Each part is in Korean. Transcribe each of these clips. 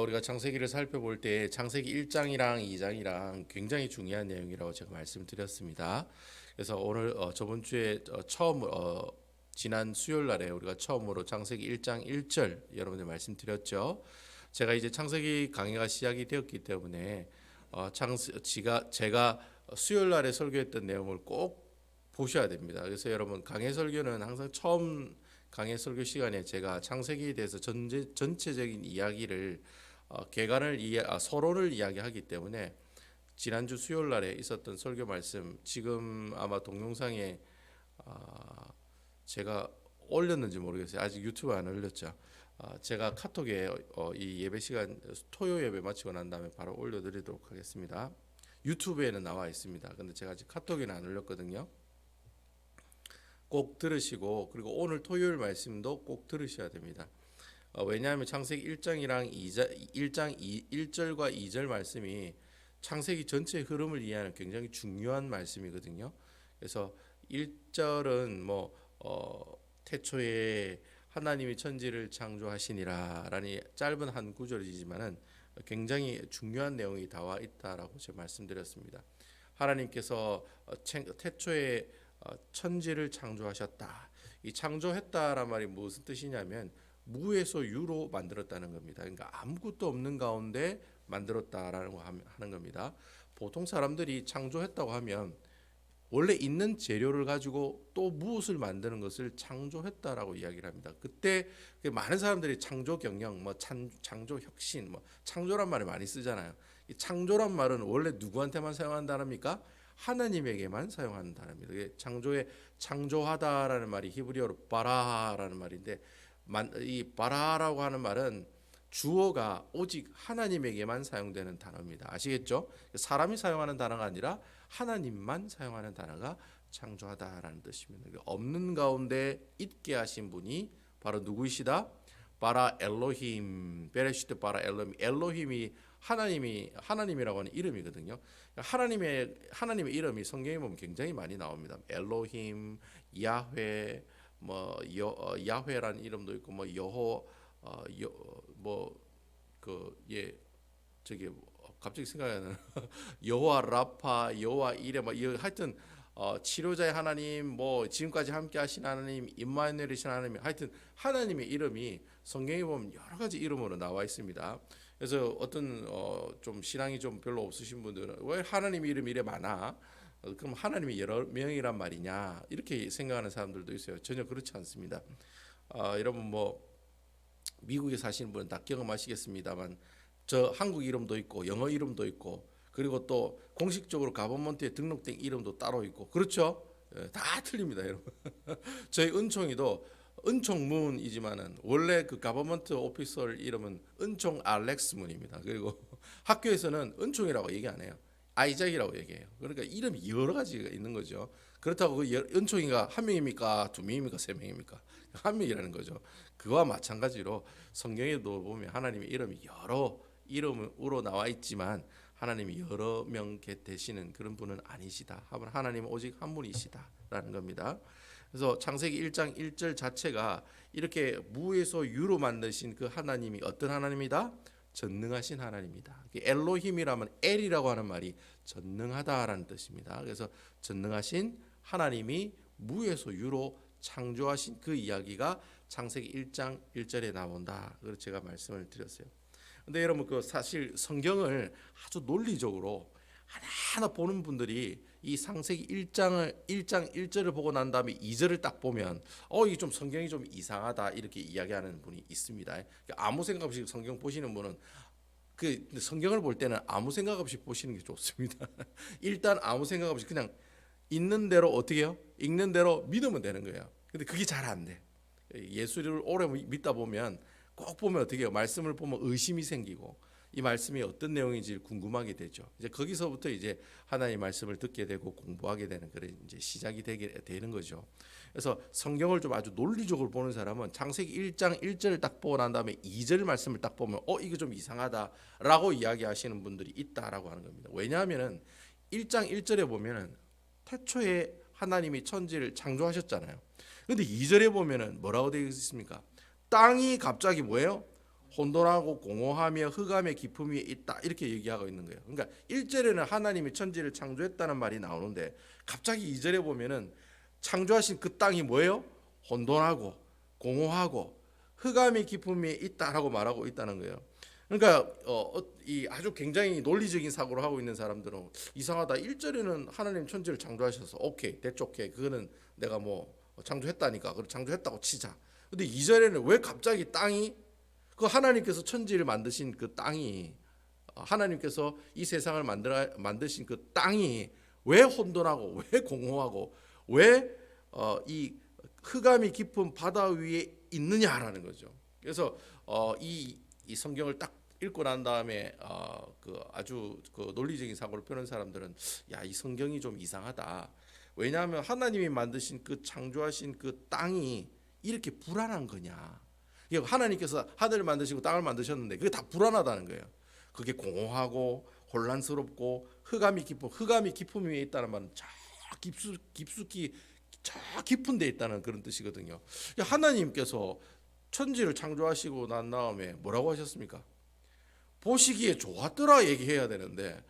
우리가 창세기를 살펴볼 때 창세기 1장이랑 2장이랑 굉장히 중요한 내용이라고 제가 말씀드렸습니다. 그래서 오늘 저번 주에 처음 지난 수요일 날에 우리가 처음으로 창세기 1장 1절 여러분들 말씀드렸죠. 제가 이제 창세기 강의가 시작이 되었기 때문에 제가 수요일 날에 설교했던 내용을 꼭 보셔야 됩니다. 그래서 여러분 강해 설교는 항상 처음 강해 설교 시간에 제가 창세기에 대해서 전체적인 이야기를 서론을 이야기하기 때문에 지난주 수요일 날에 있었던 설교 말씀 지금 아마 동영상에 제가 올렸는지 모르겠어요. 아직 유튜브 안 올렸죠. 제가 카톡에 이 예배 시간 토요 예배 마치고 난 다음에 바로 올려드리도록 하겠습니다. 유튜브에는 나와 있습니다. 근데 제가 아직 카톡에는 안 올렸거든요. 꼭 들으시고 그리고 오늘 토요일 말씀도 꼭 들으셔야 됩니다. 왜냐하면 창세기 1장이랑 1절과 2절 말씀이 창세기 전체의 흐름을 이해하는 굉장히 중요한 말씀이거든요. 그래서 1절은 태초에 하나님이 천지를 창조하시니라라는 짧은 한 구절이지만은 굉장히 중요한 내용이 나와 있다라고 제가 말씀드렸습니다. 하나님께서 태초에 천지를 창조하셨다. 이 창조했다란 말이 무슨 뜻이냐면 무에서 유로 만들었다는 겁니다. 그러니까 아무것도 없는 가운데 만들었다라는 거 하는 겁니다. 보통 사람들이 창조했다고 하면 원래 있는 재료를 가지고 또 무엇을 만드는 것을 창조했다라고 이야기를 합니다. 그때 많은 사람들이 창조 경영, 창조 혁신, 창조란 말을 많이 쓰잖아요. 이 창조란 말은 원래 누구한테만 사용하는 단어입니까? 하나님에게만 사용하는 단어입니다. 창조에 창조하다라는 말이 히브리어로 바라라는 말인데 이 바라라고 하는 말은 주어가 오직 하나님에게만 사용되는 단어입니다. 아시겠죠? 사람이 사용하는 단어가 아니라 하나님만 사용하는 단어가 창조하다라는 뜻입니다. 없는 가운데 있게 하신 분이 바로 누구이시다? 바라 엘로힘, 베레시트 바라 엘로힘. 엘로힘이 하나님이라고 하는 이름이거든요. 하나님의 이름이 성경에 보면 굉장히 많이 나옵니다. 엘로힘, 야훼, 야훼라는 이름도 있고 갑자기 생각이 안 나요. 여호와 라파, 여호와 이레 하여튼 치료자의 하나님, 지금까지 함께 하신 하나님, 임마누엘이신 하나님, 하여튼 하나님의 이름이 성경에 보면 여러 가지 이름으로 나와 있습니다. 그래서 어떤 좀 신앙이 좀 별로 없으신 분들은 왜 하나님 이름이 이래 많아? 그럼 하나님이 여러 명이란 말이냐? 이렇게 생각하는 사람들도 있어요. 전혀 그렇지 않습니다. 여러분 미국에 사시는 분은 다 경험하시겠습니다만 저 한국 이름도 있고 영어 이름도 있고 그리고 또 공식적으로 가버먼트에 등록된 이름도 따로 있고 그렇죠? 다 틀립니다, 여러분. 저희 은총이도 은총문이지만은 원래 그 가버먼트 오피서 이름은 은총 알렉스문입니다. 그리고 학교에서는 은총이라고 얘기 안 해요. 아이작이라고 얘기해요. 그러니까 이름이 여러 가지가 있는 거죠. 그렇다고 그 은총이가 한 명입니까? 두 명입니까? 세 명입니까? 한 명이라는 거죠. 그와 마찬가지로 성경에도 보면 하나님의 이름이 여러 이름으로 나와 있지만 하나님이 여러 명 되시는 그런 분은 아니시다. 하나님은 오직 한 분이시다라는 겁니다. 그래서 창세기 1장 1절 자체가 이렇게 무에서 유로 만드신 그 하나님이 어떤 하나님이다? 전능하신 하나님이다. 엘로힘이라면 엘이라고 하는 말이 전능하다라는 뜻입니다. 그래서 전능하신 하나님이 무에서 유로 창조하신 그 이야기가 창세기 1장 1절에 나온다. 그래서 제가 말씀을 드렸어요. 근데 여러분 사실 성경을 아주 논리적으로 하나하나 보는 분들이 이 창세기 1장 1절을 보고 난 다음에 2절을 딱 보면 이게 좀 성경이 좀 이상하다 이렇게 이야기하는 분이 있습니다. 아무 생각 없이 성경 보시는 분은 성경을 볼 때는 아무 생각 없이 보시는 게 좋습니다. 일단 아무 생각 없이 그냥 있는 대로 어떻게 해요? 읽는 대로 믿으면 되는 거예요. 근데 그게 잘 안 돼. 예수를 오래 믿다 보면 꼭 보면 어떻게 해요? 말씀을 보면 의심이 생기고 이 말씀이 어떤 내용인지 궁금하게 되죠. 이제 거기서부터 이제 하나님의 말씀을 듣게 되고 공부하게 되는 그런 이제 시작이 되는 거죠. 그래서 성경을 좀 아주 논리적으로 보는 사람은 창세기 1장 1절을 딱 보고 난 다음에 2절 말씀을 딱 보면 이거 좀 이상하다라고 이야기하시는 분들이 있다라고 하는 겁니다. 왜냐하면은 1장 1절에 보면은 태초에 하나님이 천지를 창조하셨잖아요. 근데 2절에 보면은 뭐라고 되어 있습니까? 땅이 갑자기 뭐예요? 혼돈하고 공허하며 흑암의 깊음 위에 있다 이렇게 얘기하고 있는 거예요. 그러니까 1절에는 하나님이 천지를 창조했다는 말이 나오는데 갑자기 2절에 보면은 창조하신 그 땅이 뭐예요? 혼돈하고 공허하고 흑암의 깊음 위에 있다라고 말하고 있다는 거예요. 그러니까 이 아주 굉장히 논리적인 사고를 하고 있는 사람들은 이상하다. 1절에는 하나님 천지를 창조하셔서 오케이 대쪽해 그거는 내가 뭐 창조했다니까 그걸 창조했다고 치자. 근데 2절에는 왜 갑자기 땅이 그 하나님께서 천지를 만드신 그 땅이 하나님께서 이 세상을 만드신 그 땅이 왜 혼돈하고 왜 공허하고 왜 이 흑암이 깊은 바다 위에 있느냐라는 거죠. 그래서 이 성경을 딱 읽고 난 다음에 그 아주 그 논리적인 사고를 펴는 사람들은 야, 이 성경이 좀 이상하다. 왜냐하면 하나님이 만드신 그 창조하신 그 땅이 이렇게 불안한 거냐? 하나님께서 하늘을 만드시고 땅을 만드셨는데 그게 다 불안하다는 거예요. 그게 공허하고 혼란스럽고 흑암이 깊음 위에 있다는 말은 저 깊숙이 저 깊은 데 있다는 그런 뜻이거든요. 하나님께서 천지를 창조하시고 난 다음에 뭐라고 하셨습니까? 보시기에 좋았더라 얘기해야 되는데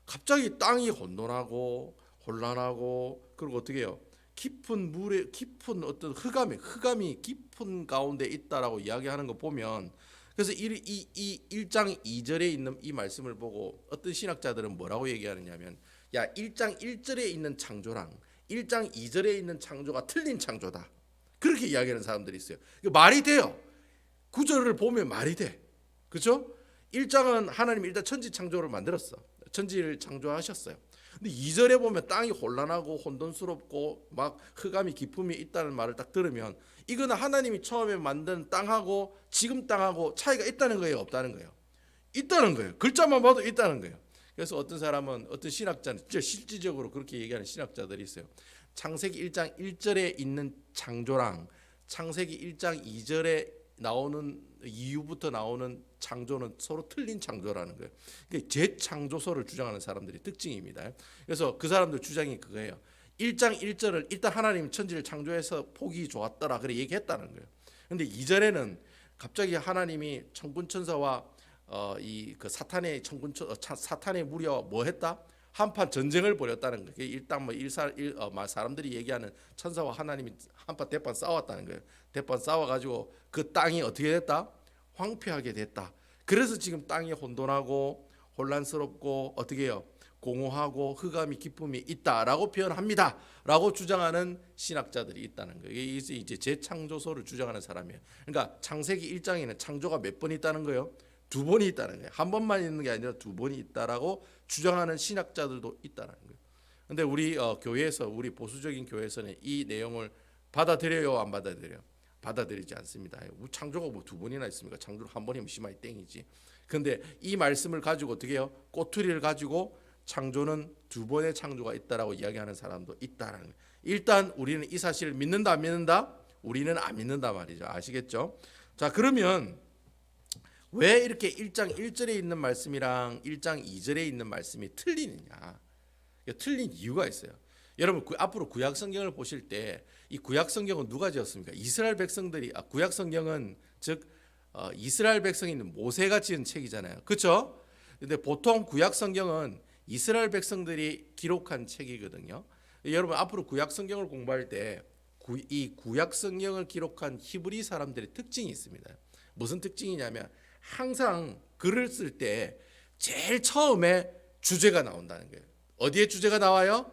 갑자기 땅이 혼돈하고 혼란하고 그리고 어떻게 해요? 깊은 물에 깊은 어떤 흑암이 깊은 가운데 있다라고 이야기하는 거 보면 그래서 이 1장 2절에 있는 이 말씀을 보고 어떤 신학자들은 뭐라고 얘기하느냐면 야 1장 1절에 있는 창조랑 1장 2절에 있는 창조가 틀린 창조다. 그렇게 이야기하는 사람들이 있어요. 말이 돼요. 구절을 보면 말이 돼. 그렇죠? 1장은 하나님이 일단 천지 창조를 만들었어. 천지를 창조하셨어요. 근데 2절에 보면 땅이 혼란하고 혼돈스럽고 막 흑암이 깊음이 있다는 말을 딱 들으면 이거는 하나님이 처음에 만든 땅하고 지금 땅하고 차이가 있다는 거예요, 없다는 거예요? 있다는 거예요. 글자만 봐도 있다는 거예요. 그래서 어떤 사람은 어떤 신학자는 진짜 실질적으로 그렇게 얘기하는 신학자들이 있어요. 창세기 1장 1절에 있는 창조랑 창세기 1장 2절에 나오는 이후부터 나오는 창조는 서로 틀린 창조라는 거예요. 그게 재창조설을 주장하는 사람들의 특징입니다. 그래서 그 사람들 주장이 그거예요. 1장 1절을 일단 하나님 천지를 창조해서 보기 좋았더라 그래 얘기했다는 거예요. 근데 2절에는 갑자기 하나님이 천군천사와 이 그 사탄의 사탄의 무리와 뭐 했다? 한판 전쟁을 벌였다는 거예요. 일단 사람들이 얘기하는 천사와 하나님이 한판 대판 싸웠다는 거예요. 대판 싸워가지고 그 땅이 어떻게 됐다? 황폐하게 됐다. 그래서 지금 땅이 혼돈하고 혼란스럽고 어떻게 해요? 공허하고 흑암이 깊음이 있다라고 표현합니다. 라고 주장하는 신학자들이 있다는 거예요. 이게 이제 재창조설을 주장하는 사람이에요. 그러니까 창세기 1장에는 창조가 몇 번 있다는 거예요? 2번이 있다는 거예요. 한 번만 있는 게 아니라 2번이 있다라고 주장하는 신학자들도 있다는 거예요. 근데 우리 교회에서 우리 보수적인 교회에서는 이 내용을 받아들여요, 안 받아들여요? 받아들이지 않습니다. 창조가 뭐 2번이나 있습니까? 창조를 한 번이면 심하게 땡이지. 근데 이 말씀을 가지고 어떻게 해요? 꼬투리를 가지고 창조는 2번의 창조가 있다라고 이야기하는 사람도 있다라는 거예요. 일단 우리는 이 사실을 믿는다 안 믿는다? 우리는 안 믿는다 말이죠. 아시겠죠? 자, 그러면 왜 이렇게 1장 1절에 있는 말씀이랑 1장 2절에 있는 말씀이 틀리느냐? 틀린 이유가 있어요. 여러분 앞으로 구약 성경을 보실 때 이 구약 성경은 누가 지었습니까? 이스라엘 백성들이 구약 성경은 즉 이스라엘 백성이 있는 모세가 지은 책이잖아요. 그렇죠? 근데 보통 구약 성경은 이스라엘 백성들이 기록한 책이거든요. 여러분 앞으로 구약 성경을 공부할 때 이 구약 성경을 기록한 히브리 사람들의 특징이 있습니다. 무슨 특징이냐면 항상 글을 쓸 때 제일 처음에 주제가 나온다는 거예요. 어디에 주제가 나와요?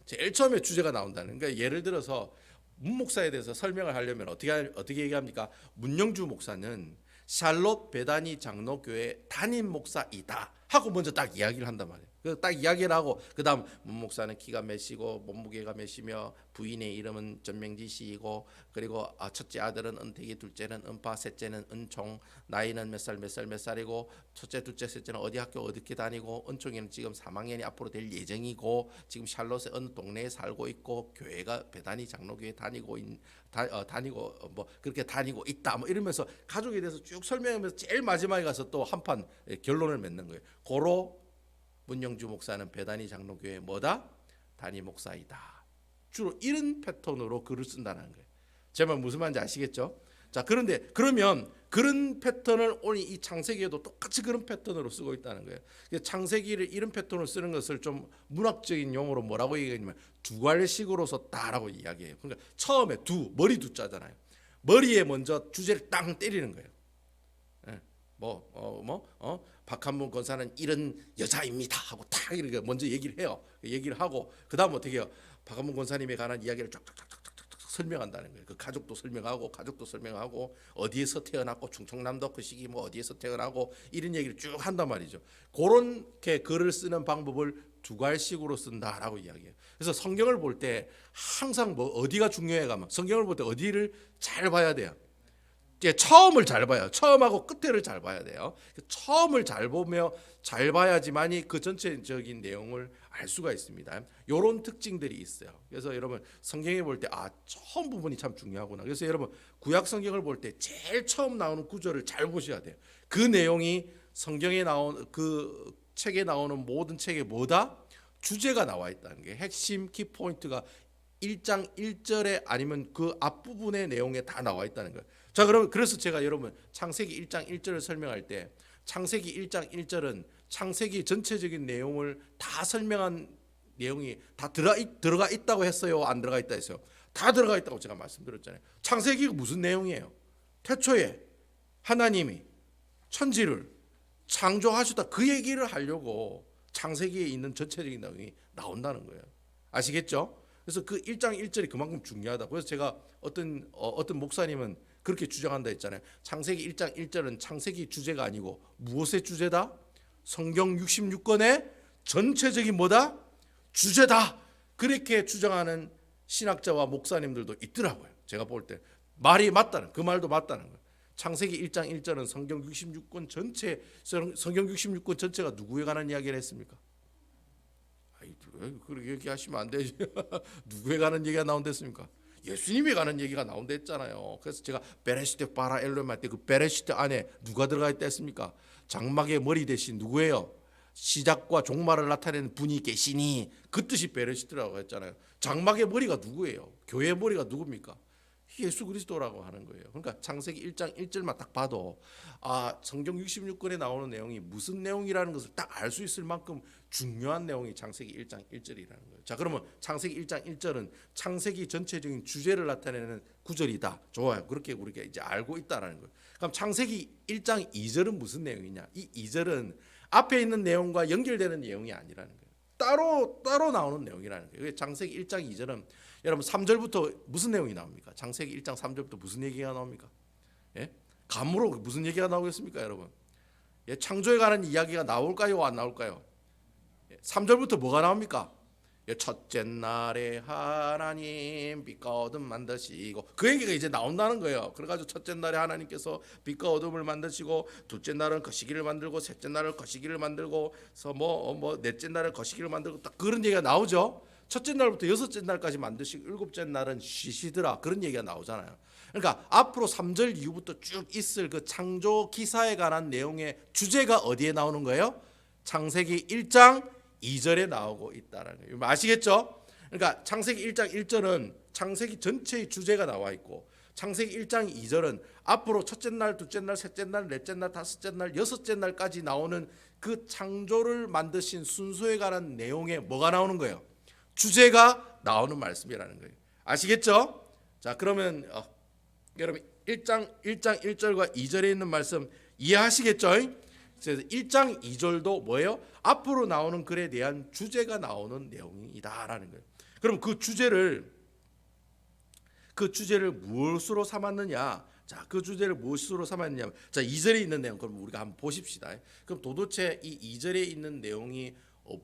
제일 처음에 주제가 나온다는 거예요. 예를 들어서 문 목사에 대해서 설명을 하려면 어떻게 얘기합니까? 문영주 목사는 샬롯 베다니 장로교회 담임 목사이다 하고 먼저 딱 이야기를 한단 말이에요. 딱 이야기를 하고 그다음 문 목사는 키가 몇이고 몸무게가 몇이며 부인의 이름은 전명지 씨이고 그리고 첫째 아들은 은택이, 둘째는 은파, 셋째는 은총, 나이는 몇 살이고 첫째, 둘째, 셋째는 어디 학교 어떻게 다니고 은총이는 지금 3학년이 앞으로 될 예정이고 지금 샬롯의 어느 동네에 살고 있고 교회가 베다니 장로교회 다니고 뭐 그렇게 다니고 있다 뭐 이러면서 가족에 대해서 쭉 설명하면서 제일 마지막에 가서 또 한판 결론을 맺는 거예요. 고로 문영주 목사는 베다니 장로교회 뭐다? 담임 목사이다. 주로 이런 패턴으로 글을 쓴다는 거예요. 제 말 무슨 말인지 아시겠죠? 자, 그런데 그러면 그런 패턴을 오늘 이 창세기에도 똑같이 그런 패턴으로 쓰고 있다는 거예요. 창세기를 이런 패턴으로 쓰는 것을 좀 문학적인 용어로 뭐라고 얘기하냐면 두괄식으로 썼다라고 이야기해요. 그러니까 처음에 머리 두자잖아요. 머리에 먼저 주제를 땅 때리는 거예요. 예. 박한문 권사는 이런 여자입니다 하고 딱 이렇게 먼저 얘기를 해요. 얘기를 하고 그다음 어떻게 해요? 박한문 권사님에 관한 이야기를 쫙쫙쫙쫙 설명한다는 거예요. 그 가족도 설명하고 어디에서 태어났고 충청남도 그 시기 뭐 어디에서 태어나고 이런 얘기를 쭉 한단 말이죠. 그렇게 글을 쓰는 방법을 두괄식으로 쓴다라고 이야기해요. 그래서 성경을 볼 때 항상 뭐 어디가 중요해 가면 성경을 볼 때 어디를 잘 봐야 돼요. 처음을 잘 봐요. 처음하고 끝을 잘 봐야 돼요. 처음을 잘 보며 잘 봐야지만이 그 전체적인 내용을 알 수가 있습니다. 이런 특징들이 있어요. 그래서 여러분 성경에 볼 때 처음 부분이 참 중요하구나. 그래서 여러분 구약 성경을 볼 때 제일 처음 나오는 구절을 잘 보셔야 돼요. 그 내용이 성경에 나온 그 책에 나오는 모든 책에 뭐다? 주제가 나와 있다는 게 핵심 키포인트가 1장 1절에 아니면 그 앞부분의 내용에 다 나와 있다는 거예요. 자, 그럼 그래서 제가 여러분 창세기 1장 1절을 설명할 때 창세기 1장 1절은 창세기 전체적인 내용을 다 설명한 내용이 다 들어가 있다고 했어요? 안 들어가 있다 했어요? 다 들어가 있다고 제가 말씀드렸잖아요. 창세기가 무슨 내용이에요? 태초에 하나님이 천지를 창조하셨다 그 얘기를 하려고 창세기에 있는 전체적인 내용이 나온다는 거예요. 아시겠죠? 그래서 그 1장 1절이 그만큼 중요하다. 그래서 제가 어떤 목사님은 그렇게 주장한다 했잖아요. 창세기 1장 1절은 창세기 주제가 아니고 무엇의 주제다? 성경 66권의 전체적인 뭐다? 주제다. 그렇게 주장하는 신학자와 목사님들도 있더라고요. 제가 볼 때 말이 맞다는 그 말도 맞다는 거예요. 창세기 1장 1절은 성경 66권 전체가 누구에 관한 이야기를 했습니까? 그렇게 얘기하시면 안 되지. 누구에 관한 얘기가 나온댔습니까? 예수님에 관한 얘기가 나온댔잖아요. 그래서 제가 베레시트 바라 엘로임 할 때 그 베레시트 안에 누가 들어가 있다 했습니까? 장막의 머리 대신 누구예요? 시작과 종말을 나타내는 분이 계시니 그 뜻이 베레시트라고 했잖아요. 장막의 머리가 누구예요? 교회의 머리가 누굽니까? 예수 그리스도라고 하는 거예요. 그러니까 창세기 1장 1절만 딱 봐도 성경 66권에 나오는 내용이 무슨 내용이라는 것을 딱 알 수 있을 만큼 중요한 내용이 창세기 1장 1절이라는 거예요. 자, 그러면 창세기 1장 1절은 창세기 전체적인 주제를 나타내는 구절이다. 좋아요. 그렇게 우리가 이제 알고 있다라는 거예요. 그럼 창세기 1장 2절은 무슨 내용이냐? 이 2절은 앞에 있는 내용과 연결되는 내용이 아니라는 거예요. 따로 나오는 내용이라는 거예요. 창세기 1장 2절은 여러분 3절부터 무슨 내용이 나옵니까? 창세기 1장 3절부터 무슨 얘기가 나옵니까? 예? 감으로 무슨 얘기가 나오겠습니까, 여러분? 예, 창조에 관한 이야기가 나올까요, 안 나올까요? 3절부터 뭐가 나옵니까? 예, 첫째 날에 하나님 빛과 어둠 만드시고 그 얘기가 이제 나온다는 거예요. 그래가지고 첫째 날에 하나님께서 빛과 어둠을 만드시고 둘째 날은 거시기를 만들고 셋째 날은 거시기를 만들고 넷째 날은 거시기를 만들고 딱 그런 얘기가 나오죠. 첫째 날부터 여섯째 날까지 만드시고 일곱째 날은 쉬시더라 그런 얘기가 나오잖아요. 그러니까 앞으로 3절 이후부터 쭉 있을 그 창조 기사에 관한 내용의 주제가 어디에 나오는 거예요? 창세기 1장 2절에 나오고 있다는 거예요. 아시겠죠? 그러니까 창세기 1장 1절은 창세기 전체의 주제가 나와 있고 창세기 1장 2절은 앞으로 첫째 날, 둘째 날, 셋째 날, 넷째 날, 다섯째 날, 여섯째 날까지 나오는 그 창조를 만드신 순서에 관한 내용에 뭐가 나오는 거예요? 주제가 나오는 말씀이라는 거예요. 아시겠죠? 자, 그러면 여러분 1장 1절과 2절에 있는 말씀 이해하시겠죠? 그래서 1장 2절도 뭐예요? 앞으로 나오는 글에 대한 주제가 나오는 내용이다라는 거예요. 그럼 그 주제를 무엇으로 삼았느냐? 자, 그 주제를 무엇으로 삼았느냐? 자, 2절에 있는 내용 그럼 우리가 한번 보십시다. 그럼 도대체 이 2절에 있는 내용이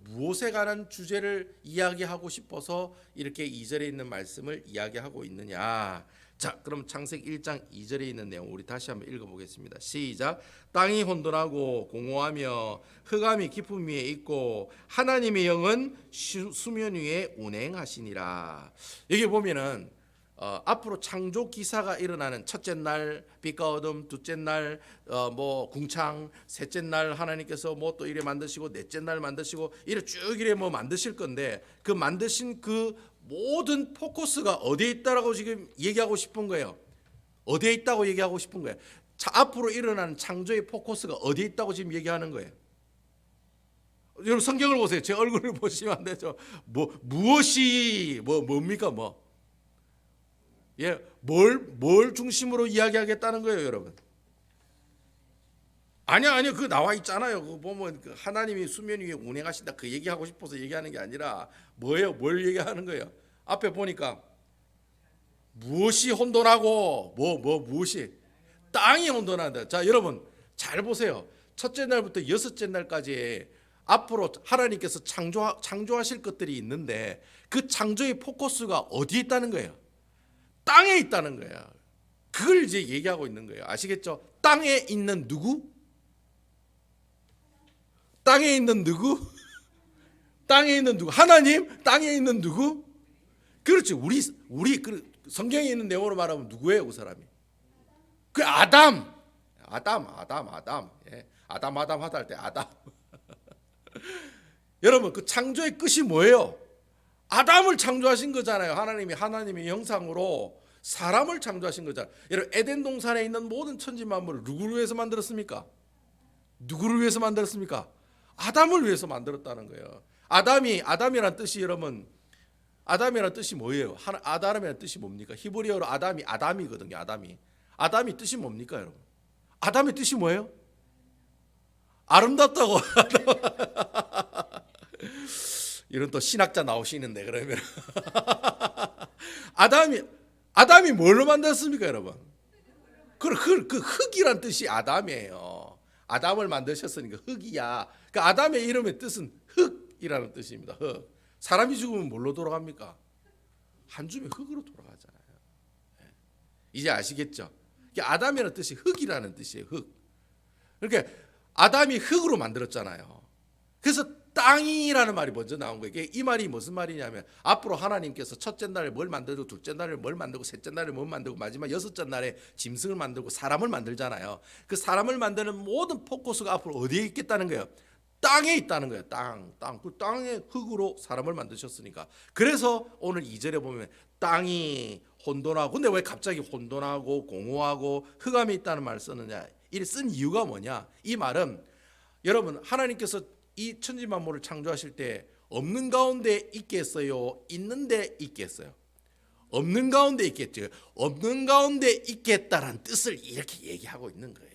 무엇에 관한 주제를 이야기하고 싶어서 이렇게 2절에 있는 말씀을 이야기하고 있느냐? 자, 그럼 창세기 1장 2절에 있는 내용 우리 다시 한번 읽어보겠습니다. 시작. 땅이 혼돈하고 공허하며 흑암이 깊음 위에 있고 하나님의 영은 수면 위에 운행하시니라. 여기 보면은 앞으로 창조 기사가 일어나는 첫째 날 빛과 어둠, 둘째 날 궁창, 셋째 날 하나님께서 또 이래 만드시고 넷째 날 만드시고 이래 쭉 이래 만드실 건데 그 만드신 그 모든 포커스가 어디에 있다라고 지금 얘기하고 싶은 거예요. 어디에 있다고 얘기하고 싶은 거예요. 앞으로 일어나는 창조의 포커스가 어디에 있다고 지금 얘기하는 거예요. 여러분 성경을 보세요. 제 얼굴을 보시면 안 되죠. 무엇이 뭡니까 예, 뭘 중심으로 이야기하겠다는 거예요, 여러분. 아니요, 그 나와 있잖아요. 그거 보면 하나님이 수면 위에 운행하신다 그 얘기하고 싶어서 얘기하는 게 아니라 뭐예요? 뭘 얘기하는 거예요? 앞에 보니까 무엇이 혼돈하고 무엇이 땅이 혼돈한다. 자, 여러분 잘 보세요. 첫째 날부터 여섯째 날까지 앞으로 하나님께서 창조하실 것들이 있는데 그 창조의 포커스가 어디에 있다는 거예요? 땅에 있다는 거예요. 그걸 이제 얘기하고 있는 거예요. 아시겠죠? 땅에 있는 누구? 땅에 있는 누구? 땅에 있는 누구? 하나님? 땅에 있는 누구? 그렇지. 우리 그 성경에 있는 내용으로 말하면 누구예요, 그 사람이? 그 아담. 예. 아담 하다 할 때 아담. 여러분 그 창조의 끝이 뭐예요? 아담을 창조하신 거잖아요. 하나님의 형상으로 사람을 창조하신 거잖아요. 여러분 에덴 동산에 있는 모든 천지 만물을 누구를 위해서 만들었습니까? 누구를 위해서 만들었습니까? 아담을 위해서 만들었다는 거예요. 아담이란 뜻이 여러분 아담이란 뜻이 뭐예요? 아담이란 뜻이 뭡니까? 히브리어로 아담이거든요. 아담이 뜻이 뭡니까, 여러분? 아담의 뜻이 뭐예요? 아름답다고. 이런 또 신학자 나오시는데 그러면 아담이 뭘로 만들었습니까, 여러분? 그 흙이란 뜻이 아담이에요. 아담을 만드셨으니까 흙이야. 그 아담의 이름의 뜻은 흙이라는 뜻입니다. 흙. 사람이 죽으면 뭘로 돌아갑니까? 한 줌의 흙으로 돌아가잖아요. 이제 아시겠죠? 아담이라는 뜻이 흙이라는 뜻이에요. 흙. 그러니까 아담이 흙으로 만들었잖아요. 그래서 땅이라는 말이 먼저 나온 거예요. 이 말이 무슨 말이냐면 앞으로 하나님께서 첫째 날에 뭘 만들고 둘째 날에 뭘 만들고 셋째 날에 뭘 만들고 마지막 여섯째 날에 짐승을 만들고 사람을 만들잖아요. 그 사람을 만드는 모든 포커스가 앞으로 어디에 있겠다는 거예요? 땅에 있다는 거예요. 땅. 그 땅의 흙으로 사람을 만드셨으니까. 그래서 오늘 2절에 보면 땅이 혼돈하고, 근데 왜 갑자기 혼돈하고 공허하고 흑암이 있다는 말을 썼느냐? 이 쓴 이유가 뭐냐? 이 말은 여러분 하나님께서 이 천지 만물을 창조하실 때 없는 가운데 있겠어요? 있는데 있겠어요? 없는 가운데 있겠죠. 없는 가운데 있겠다라는 뜻을 이렇게 얘기하고 있는 거예요.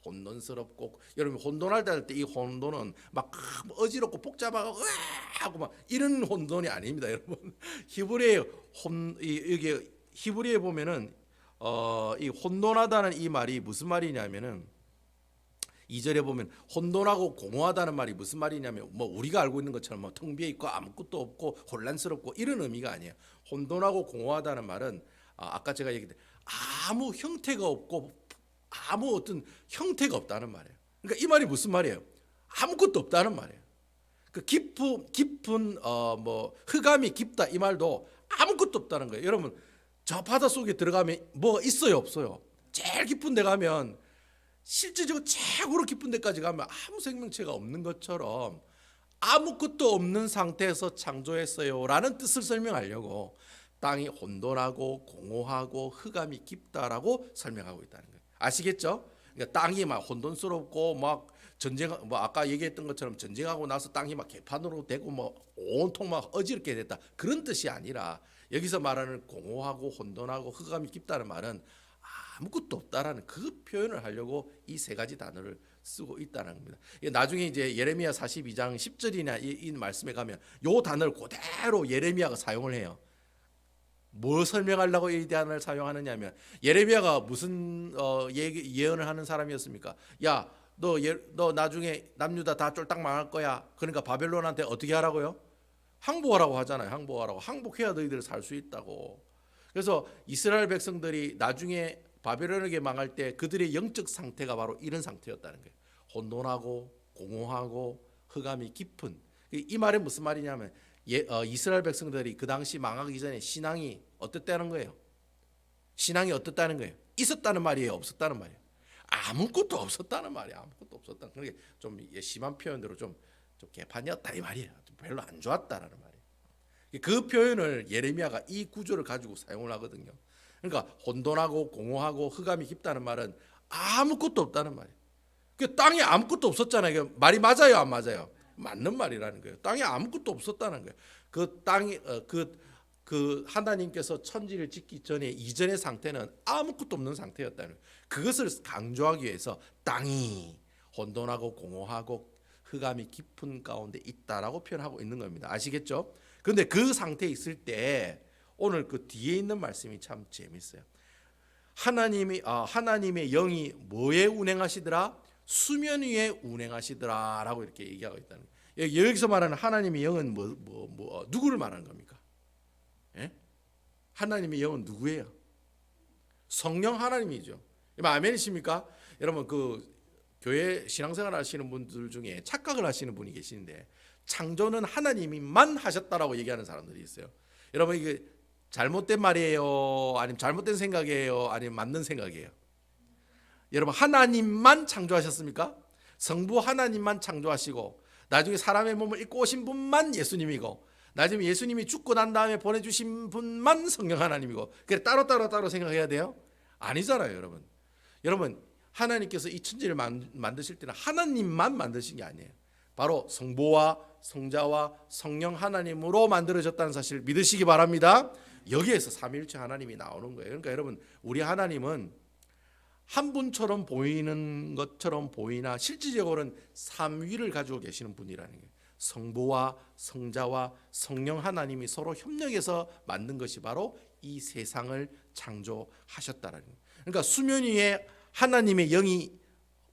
혼돈스럽고, 여러분 혼돈할 때 이 혼돈은 막 어지럽고 복잡하고 하고 막 이런 혼돈이 아닙니다, 여러분. 히브리에 보면은 이 혼돈하다는 이 말이 무슨 말이냐면은 2절에 보면 혼돈하고 공허하다는 말이 무슨 말이냐면 우리가 알고 있는 것처럼 텅 비어 있고 아무것도 없고 혼란스럽고 이런 의미가 아니에요. 혼돈하고 공허하다는 말은 아까 제가 얘기했듯이 아무 형태가 없고 아무 어떤 형태가 없다는 말이에요. 그러니까 이 말이 무슨 말이에요? 아무것도 없다는 말이에요. 그 깊은 흑암이 깊다 이 말도 아무것도 없다는 거예요. 여러분 저 바다 속에 들어가면 뭐 있어요, 없어요? 제일 깊은 데 가면 실질적으로 최고로 깊은 데까지 가면 아무 생명체가 없는 것처럼 아무것도 없는 상태에서 창조했어요라는 뜻을 설명하려고 땅이 혼돈하고 공허하고 흑암이 깊다라고 설명하고 있다는 거예요. 아시겠죠? 그러니까 땅이 막 혼돈스럽고 막 전쟁 아까 얘기했던 것처럼 전쟁하고 나서 땅이 막 개판으로 되고 온통 막 어지럽게 됐다 그런 뜻이 아니라 여기서 말하는 공허하고 혼돈하고 흑암이 깊다는 말은 아무것도 없다라는 그 표현을 하려고 이 세 가지 단어를 쓰고 있다는 겁니다. 나중에 이제 예레미야 42장 10절이나 이 말씀에 가면 요 단어를 그대로 예레미야가 사용을 해요. 뭐 설명하려고 이 단어를 사용하느냐면 예레미야가 무슨 예언을 하는 사람이었습니까? 야, 너 나중에 남유다 다 쫄딱 망할 거야. 그러니까 바벨론한테 어떻게 하라고요? 항복하라고 하잖아요. 항복해야 너희들 살 수 있다고. 그래서 이스라엘 백성들이 나중에 바벨론에게 망할 때 그들의 영적 상태가 바로 이런 상태였다는 거예요. 혼돈하고 공허하고 흑암이 깊은. 이 말이 무슨 말이냐면 이스라엘 백성들이 그 당시 망하기 전에 신앙이 어땠다는 거예요? 신앙이 어떻다는 거예요? 있었다는 말이에요? 없었다는 말이에요? 아무것도 없었다는 말이에요. 아무것도 없었다. 그러니까 좀 심한 표현대로 좀 개판이었다 이 말이에요. 별로 안 좋았다라는 말이에요. 그 표현을 예레미야가 이 구조를 가지고 사용을 하거든요. 그러니까 혼돈하고 공허하고 흑암이 깊다는 말은 아무것도 없다는 말이에요. 그 땅에 아무것도 없었잖아요. 말이 맞아요, 안 맞아요? 맞는 말이라는 거예요. 땅에 아무것도 없었다는 거예요. 그 땅이 그 하나님께서 천지를 짓기 전에 이전의 상태는 아무것도 없는 상태였다는 거예요. 그것을 강조하기 위해서 땅이 혼돈하고 공허하고 흑암이 깊은 가운데 있다라고 표현하고 있는 겁니다. 아시겠죠? 그런데 그 상태에 있을 때 오늘 그 뒤에 있는 말씀이 참 재밌어요. 하나님의 영이 뭐에 운행하시더라? 수면 위에 운행하시더라라고 이렇게 얘기하고 있다는 거예요. 여기서 말하는 하나님의 영은 누구를 말하는 겁니까? 예? 하나님의 영은 누구예요? 성령 하나님이죠. 아멘이십니까? 여러분 그 교회 신앙생활 하시는 분들 중에 착각을 하시는 분이 계시는데 창조는 하나님이만 하셨다라고 얘기하는 사람들이 있어요. 여러분 이게 잘못된 말이에요? 아니면 잘못된 생각이에요? 아니면 맞는 생각이에요? 여러분 하나님만 창조하셨습니까? 성부 하나님만 창조하시고 나중에 사람의 몸을 입고 오신 분만 예수님이고 나중에 예수님이 죽고 난 다음에 보내주신 분만 성령 하나님이고 그래 따로 생각해야 돼요? 아니잖아요. 여러분 하나님께서 이 천지를 만드실 때는 하나님만 만드신 게 아니에요. 바로 성부와 성자와 성령 하나님으로 만들어졌다는 사실을 믿으시기 바랍니다. 여기에서 삼위일체 하나님이 나오는 거예요. 그러니까 여러분 우리 하나님은 한 분처럼 보이는 것처럼 보이나 실질적으로는 삼위를 가지고 계시는 분이라는 거예요. 성부와 성자와 성령 하나님이 서로 협력해서 만든 것이 바로 이 세상을 창조하셨다라는 거예요. 그러니까 수면 위에 하나님의 영이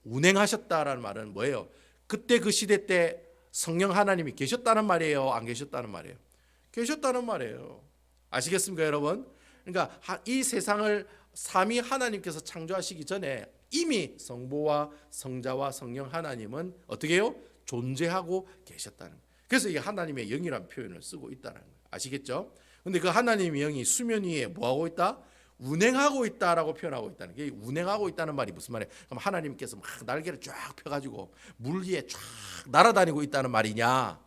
운행하셨다라는 말은 뭐예요? 그때 그 시대 때 성령 하나님이 계셨다는 말이에요? 안 계셨다는 말이에요? 계셨다는 말이에요. 아시겠습니까, 여러분? 그러니까 이 세상을 삼위 하나님께서 창조하시기 전에 이미 성부와 성자와 성령 하나님은 어떻게 해요? 존재하고 계셨다는 거예요. 그래서 이게 하나님의 영이라는 표현을 쓰고 있다는 거예요. 아시겠죠? 근데 그 하나님의 영이 수면 위에 뭐하고 있다? 운행하고 있다라고 표현하고 있다는 게 운행하고 있다는 말이 무슨 말이에요? 그럼 하나님께서 막 날개를 쫙 펴가지고 물 위에 쫙 날아다니고 있다는 말이냐?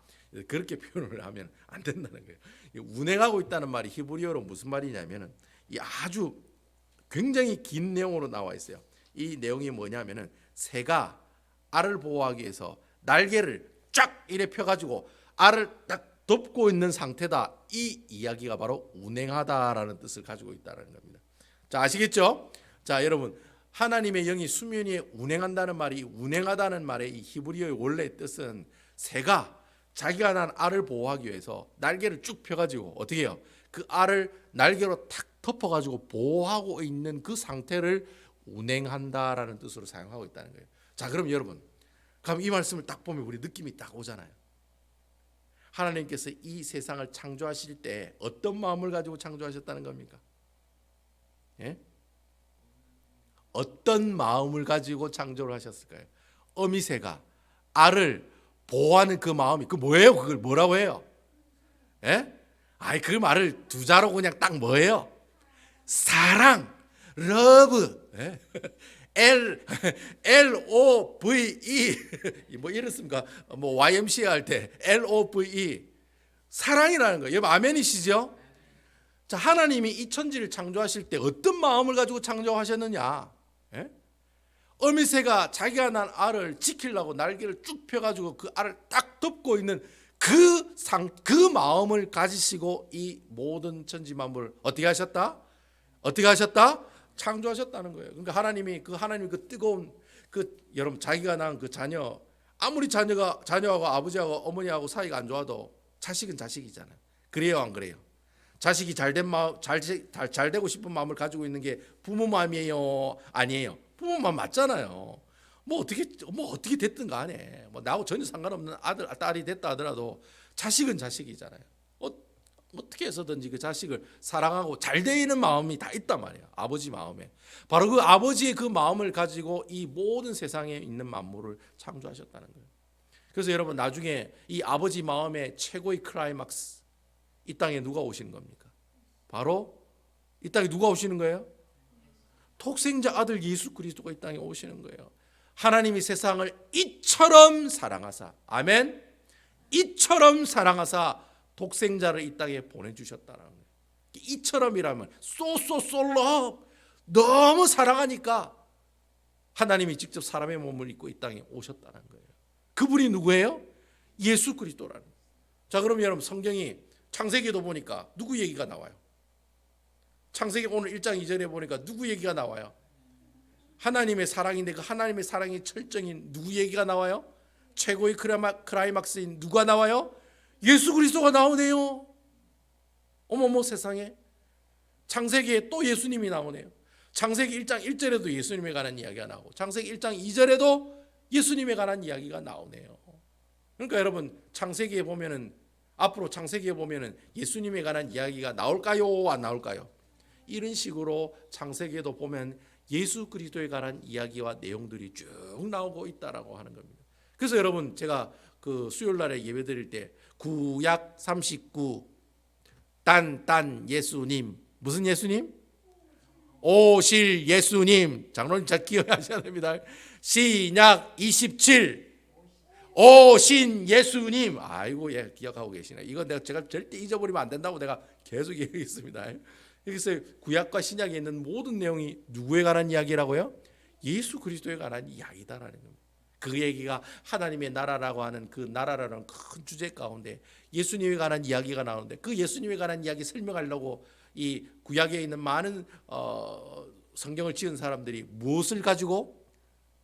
그렇게 표현을 하면 안 된다는 거예요. 운행하고 있다는 말이 히브리어로 무슨 말이냐면은 이 아주 굉장히 긴 내용으로 나와 있어요. 이 내용이 뭐냐면은 새가 알을 보호하기 위해서 날개를 쫙 이래 펴가지고 알을 딱 덮고 있는 상태다. 이 이야기가 바로 운행하다라는 뜻을 가지고 있다는 겁니다. 자, 아시겠죠? 자, 여러분 하나님의 영이 수면 위에 운행한다는 말이 운행하다는 말의 이 히브리어의 원래 뜻은 새가 자기가 낳은 알을 보호하기 위해서 날개를 쭉 펴가지고 어떻게 해요? 그 알을 날개로 탁 덮어가지고 보호하고 있는 그 상태를 운행한다라는 뜻으로 사용하고 있다는 거예요. 자, 그럼 여러분, 그럼 이 말씀을 딱 보면 우리 느낌이 딱 오잖아요. 하나님께서 이 세상을 창조하실 때 어떤 마음을 가지고 창조하셨다는 겁니까? 예? 어떤 마음을 가지고 창조를 하셨을까요? 어미새가 알을 보호하는 그 마음이 그 뭐예요? 그걸 뭐라고 해요? 예? 아이 그 말을 두 자로 그냥 딱 뭐예요? 사랑, 러브, 예? LOVE 뭐 이랬습니까? 뭐 YMCA 할 때 LOVE 사랑이라는 거예요. 여러분 아멘이시죠? 자, 하나님이 이 천지를 창조하실 때 어떤 마음을 가지고 창조하셨느냐? 예? 어미새가 자기가 낳은 알을 지키려고 날개를 쭉 펴가지고 그 알을 딱 덮고 있는 그 마음을 가지시고 이 모든 천지 만물을 어떻게 하셨다? 어떻게 하셨다? 창조하셨다는 거예요. 그러니까 하나님이 그 뜨거운 여러분 자기가 낳은 그 자녀 아무리 자녀하고 아버지하고 어머니하고 사이가 안 좋아도 자식은 자식이잖아요. 그래요, 안 그래요? 자식이 잘된 마음, 잘 되고 싶은 마음을 가지고 있는 게 부모 마음이에요, 아니에요? 부모 마음 맞잖아요. 뭐 어떻게 됐든 간에 뭐 나하고 전혀 상관없는 아들 딸이 됐다 하더라도 자식은 자식이잖아요. 어떻게 해서든지 그 자식을 사랑하고 잘 되는 마음이 다 있단 말이에요. 아버지 마음에. 바로 그 아버지의 그 마음을 가지고 이 모든 세상에 있는 만물을 창조하셨다는 거예요. 그래서 여러분 나중에 이 아버지 마음의 최고의 클라이막스 이 땅에 누가 오시는 겁니까? 바로 이 땅에 누가 오시는 거예요? 독생자 아들 예수 그리스도가 이 땅에 오시는 거예요. 하나님이 세상을 이처럼 사랑하사, 아멘, 이처럼 사랑하사 독생자를 이 땅에 보내주셨다는 거예요. 이처럼이라면 so love, 너무 사랑하니까 하나님이 직접 사람의 몸을 입고 이 땅에 오셨다는 거예요. 그분이 누구예요? 예수 그리스도라는 거예요. 자, 그럼 여러분 성경이 창세기도 보니까 누구 얘기가 나와요? 창세기 오늘 1장 2절에 보니까 누구 얘기가 나와요? 하나님의 사랑인데 그 하나님의 사랑이 철정인 누구 얘기가 나와요? 최고의 크라이막스인 누가 나와요? 예수 그리스도가 나오네요. 어머머 세상에. 창세기에 또 예수님이 나오네요. 창세기 1장 1절에도 예수님에 관한 이야기가 나오고 창세기 1장 2절에도 예수님에 관한 이야기가 나오네요. 그러니까 여러분 창세기에 보면은 앞으로 창세기에 보면은 예수님에 관한 이야기가 나올까요? 안 나올까요? 이런 식으로 창세기에도 보면 예수 그리스도에 관한 이야기와 내용들이 쭉 나오고 있다라고 하는 겁니다. 그래서 여러분 제가 그 수요일 날에 예배 드릴 때 구약 39 딴 예수님 무슨 예수님? 오실 예수님. 장로님 잘 기억하셔야 됩니다. 신약 27 오신 예수님. 아이고 예 기억하고 계시네. 이거 제가 절대 잊어버리면 안 된다고 내가 계속 얘기했습니다. 여기서 구약과 신약에 있는 모든 내용이 누구에 관한 이야기라고요? 예수 그리스도에 관한 이야기다라는 겁니다. 그 얘기가 하나님의 나라라고 하는 그 나라라는 큰 주제 가운데 예수님에 관한 이야기가 나오는데 그 예수님에 관한 이야기 설명하려고 이 구약에 있는 많은 성경을 지은 사람들이 무엇을 가지고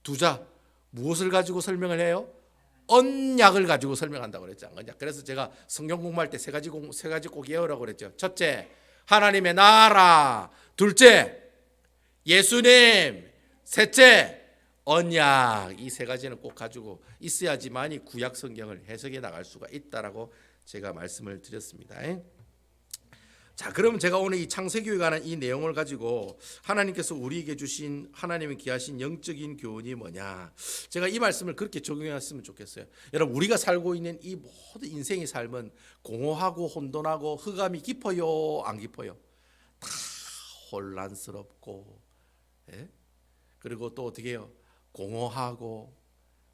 두자 무엇을 가지고 설명을 해요? 언약을 가지고 설명한다고 그랬죠. 그래서 제가 성경 공부할 때 세 가지 꼭 외우라고 그랬죠. 첫째, 하나님의 나라. 둘째, 예수님. 셋째, 언약. 이 세 가지는 꼭 가지고 있어야지만이 구약 성경을 해석해 나갈 수가 있다라고 제가 말씀을 드렸습니다. 자, 그럼 제가 오늘 이 창세기에 관한 이 내용을 가지고 하나님께서 우리에게 주신 하나님의 귀하신 영적인 교훈이 뭐냐, 제가 이 말씀을 그렇게 적용했으면 좋겠어요. 여러분 우리가 살고 있는 이 모든 인생의 삶은 공허하고 혼돈하고 흑암이 깊어요 안 깊어요? 다 혼란스럽고 그리고 또 어떻게 해요? 공허하고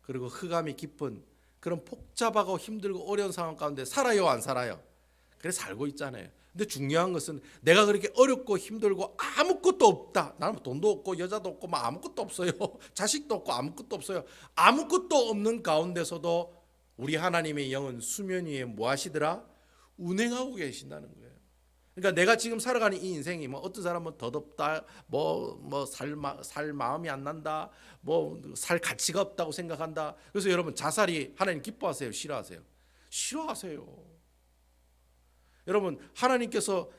그리고 흑암이 깊은 그런 복잡하고 힘들고 어려운 상황 가운데 살아요 안 살아요? 그래 살고 있잖아요. 근데 중요한 것은 내가 그렇게 어렵고 힘들고 아무것도 없다. 나는 돈도 없고 여자도 없고 막 아무것도 없어요. 자식도 없고 아무것도 없어요. 아무것도 없는 가운데서도 우리 하나님의 영은 수면 위에 뭐 하시더라? 운행하고 계신다는 거예요. 그러니까 내가 지금 살아가는 이 인생이 뭐 어떤 사람은 더덥다, 살 마음이 안 난다, 뭐 살 가치가 없다고 생각한다. 그래서 여러분 자살이 하나님 기뻐하세요? 싫어하세요? 싫어하세요. 여러분 하나님께서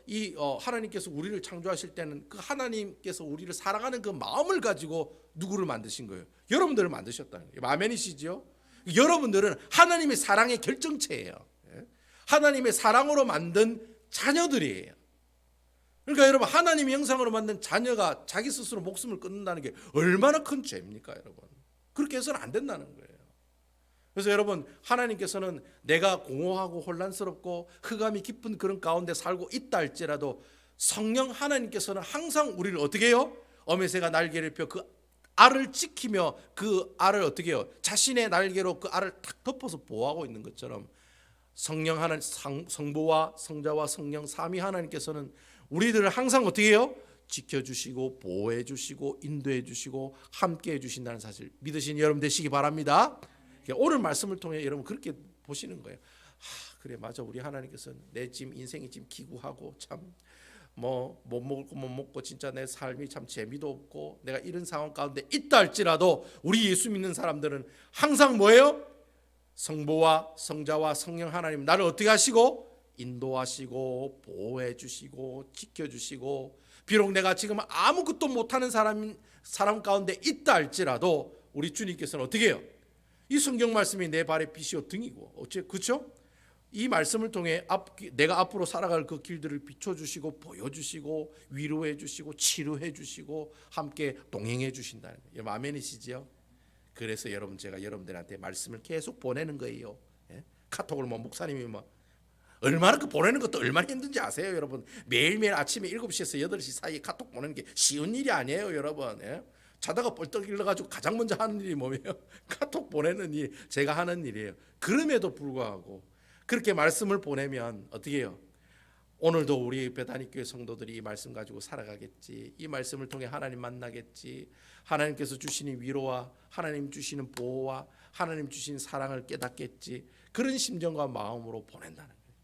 하나님께서 우리를 창조하실 때는 그 하나님께서 우리를 사랑하는 그 마음을 가지고 누구를 만드신 거예요? 여러분들을 만드셨다는 거예요. 아멘이시죠? 여러분들은 하나님의 사랑의 결정체예요. 하나님의 사랑으로 만든 자녀들이에요. 그러니까 여러분 하나님의 형상으로 만든 자녀가 자기 스스로 목숨을 끊는다는 게 얼마나 큰 죄입니까, 여러분? 그렇게 해서는 안 된다는 거예요. 그래서 여러분 하나님께서는 내가 공허하고 혼란스럽고 흑암이 깊은 그런 가운데 살고 있다 할지라도 성령 하나님께서는 항상 우리를 어떻게 해요? 어메새가 날개를 펴 그 알을 지키며 그 알을 어떻게 해요? 자신의 날개로 그 알을 탁 덮어서 보호하고 있는 것처럼 성령 하나님, 성부와 성자와 성령 삼위 하나님께서는 우리들을 항상 어떻게 해요? 지켜주시고 보호해주시고 인도해주시고 함께해주신다는 사실 믿으신 여러분 되시기 바랍니다. 오늘 말씀을 통해 여러분 그렇게 보시는 거예요. 그래 맞아, 우리 하나님께서는 내 지금 인생이 지금 기구하고 참 뭐 못 먹을 거 못 먹고 진짜 내 삶이 참 재미도 없고 내가 이런 상황 가운데 있다 할지라도 우리 예수 믿는 사람들은 항상 뭐예요? 성부와 성자와 성령 하나님 나를 어떻게 하시고 인도하시고 보호해 주시고 지켜 주시고 비록 내가 지금 아무것도 못하는 사람 가운데 있다 할지라도 우리 주님께서는 어떻게 해요? 이 성경 말씀이 내 발의 빛이요 등이고 그렇죠? 이 말씀을 통해 내가 앞으로 살아갈 그 길들을 비춰주시고 보여주시고 위로해 주시고 치료해 주시고 함께 동행해 주신다는 거예요. 아멘이시지요? 그래서 여러분 제가 여러분들한테 말씀을 계속 보내는 거예요. 카톡을 목사님이 얼마나 그 보내는 것도 얼마나 힘든지 아세요, 여러분? 매일매일 아침에 7시에서 8시 사이에 카톡 보내는 게 쉬운 일이 아니에요, 여러분. 자다가 벌떡 일어가지고 가장 먼저 하는 일이 뭐예요? 카톡 보내는 일, 제가 하는 일이에요. 그럼에도 불구하고 그렇게 말씀을 보내면 어떻게 해요? 오늘도 우리 베다니 교회 성도들이 이 말씀 가지고 살아가겠지. 이 말씀을 통해 하나님 만나겠지. 하나님께서 주시는 위로와 하나님 주시는 보호와 하나님 주시는 사랑을 깨닫겠지. 그런 심정과 마음으로 보낸다는 거예요.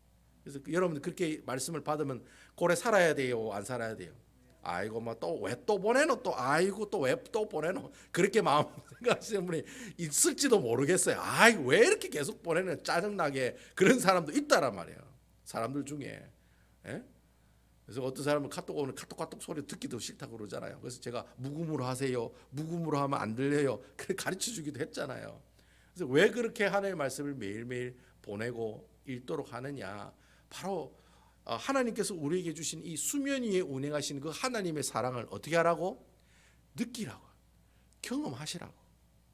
그래서 여러분들 그렇게 말씀을 받으면 고래 살아야 돼요, 안 살아야 돼요? 아이고 뭐 또 왜 또 보내노, 또 아이고 또 왜 또 보내노, 그렇게 마음 생각하시는 분이 있을지도 모르겠어요. 아이 왜 이렇게 계속 보내는, 짜증나게 그런 사람도 있다란 말이에요, 사람들 중에. 예? 그래서 어떤 사람은 카톡 오는 카톡 소리 듣기도 싫다고 그러잖아요. 그래서 제가 무음으로 하세요, 무음으로 하면 안 들려요, 그렇게 가르쳐 주기도 했잖아요. 그래서 왜 그렇게 하나님의 말씀을 매일매일 보내고 읽도록 하느냐, 바로 하나님께서 우리에게 주신 이 수면 위에 운행하시는 그 하나님의 사랑을 어떻게 하라고? 느끼라고, 경험하시라고.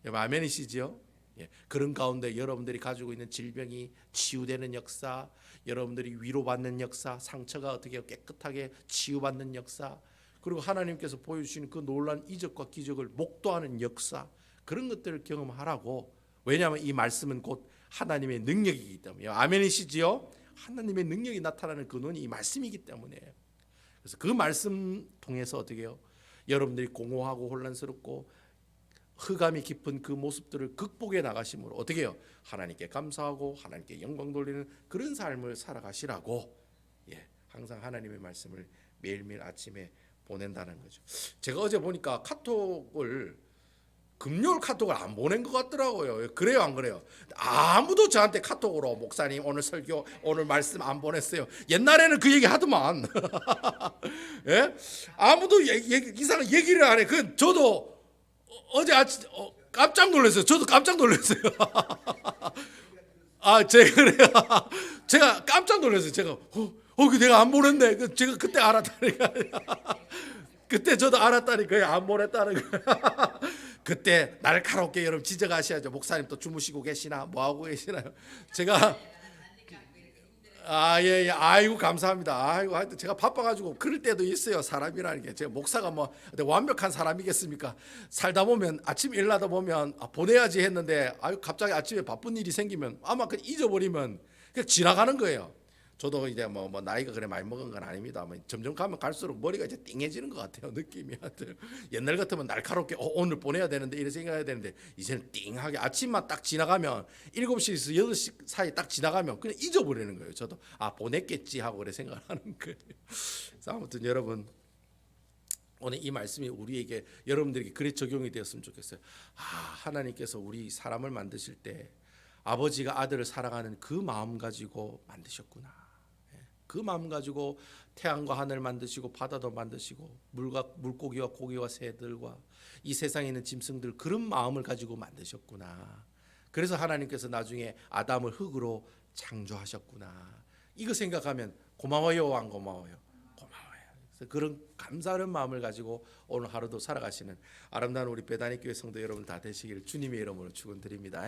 아멘이시죠? 예, 그런 가운데 여러분들이 가지고 있는 질병이 치유되는 역사, 여러분들이 위로받는 역사, 상처가 어떻게 깨끗하게 치유받는 역사, 그리고 하나님께서 보여주시는 그 놀라운 이적과 기적을 목도하는 역사, 그런 것들을 경험하라고. 왜냐하면 이 말씀은 곧 하나님의 능력이기 때문에. 아멘이시지요? 하나님의 능력이 나타나는 근원이 이 말씀이기 때문에. 그래서 그 말씀 통해서 어떻게 해요? 여러분들이 공허하고 혼란스럽고 흑암이 깊은 그 모습들을 극복해 나가심으로 어떻게 해요? 하나님께 감사하고 하나님께 영광 돌리는 그런 삶을 살아가시라고. 예, 항상 하나님의 말씀을 매일매일 아침에 보낸다는 거죠. 제가 어제 보니까 금요일 카톡을 안 보낸 것 같더라고요. 그래요, 안 그래요? 아무도 저한테 카톡으로 목사님 오늘 설교, 오늘 말씀 안 보냈어요. 옛날에는 그 얘기 하더만. 예? 아무도 이상한 얘기를 안 해. 저도 어제 아침 깜짝 놀랐어요. 저도 깜짝 놀랐어요. 제가 그래요. 제가 깜짝 놀랐어요. 제가 내가 안 보냈네. 제가 그때 알았다니까. 그때 저도 알았다니까요. 안 보냈다는 거. 그때 날카롭게 여러분 지적하셔야죠. 목사님 또 주무시고 계시나, 뭐 하고 계시나요? 제가 예. 아이고 감사합니다. 아이고 하여튼 제가 바빠가지고 그럴 때도 있어요. 사람이라는 게. 제가 목사가 뭐 완벽한 사람이겠습니까? 살다 보면 아침 일어나다 보면 보내야지 했는데 갑자기 아침에 바쁜 일이 생기면 아마 잊어버리면 그냥 지나가는 거예요. 저도 이제 뭐 나이가 그래 많이 먹은 건 아닙니다. 점점 가면 갈수록 머리가 이제 띵해지는 것 같아요. 느낌이. 옛날 같으면 날카롭게 오늘 보내야 되는데 이렇게 생각해야 되는데 이제는 띵하게 아침만 딱 지나가면 7시에서 8시 사이 딱 지나가면 그냥 잊어버리는 거예요. 저도 보냈겠지 하고 그래 생각하는 거예요. 그래서 아무튼 여러분 오늘 이 말씀이 우리에게, 여러분들에게 그래 적용이 되었으면 좋겠어요. 하나님께서 우리 사람을 만드실 때 아버지가 아들을 사랑하는 그 마음 가지고 만드셨구나. 그 마음 가지고 태양과 하늘 만드시고 바다도 만드시고 물고기와 고기와 새들과 이 세상에 있는 짐승들, 그런 마음을 가지고 만드셨구나. 그래서 하나님께서 나중에 아담을 흙으로 창조하셨구나. 이거 생각하면 고마워요, 안 고마워요? 고마워요. 그래서 그런 감사하는 마음을 가지고 오늘 하루도 살아가시는 아름다운 우리 베다니 교회 성도 여러분 다 되시기를 주님의 이름으로 축원드립니다.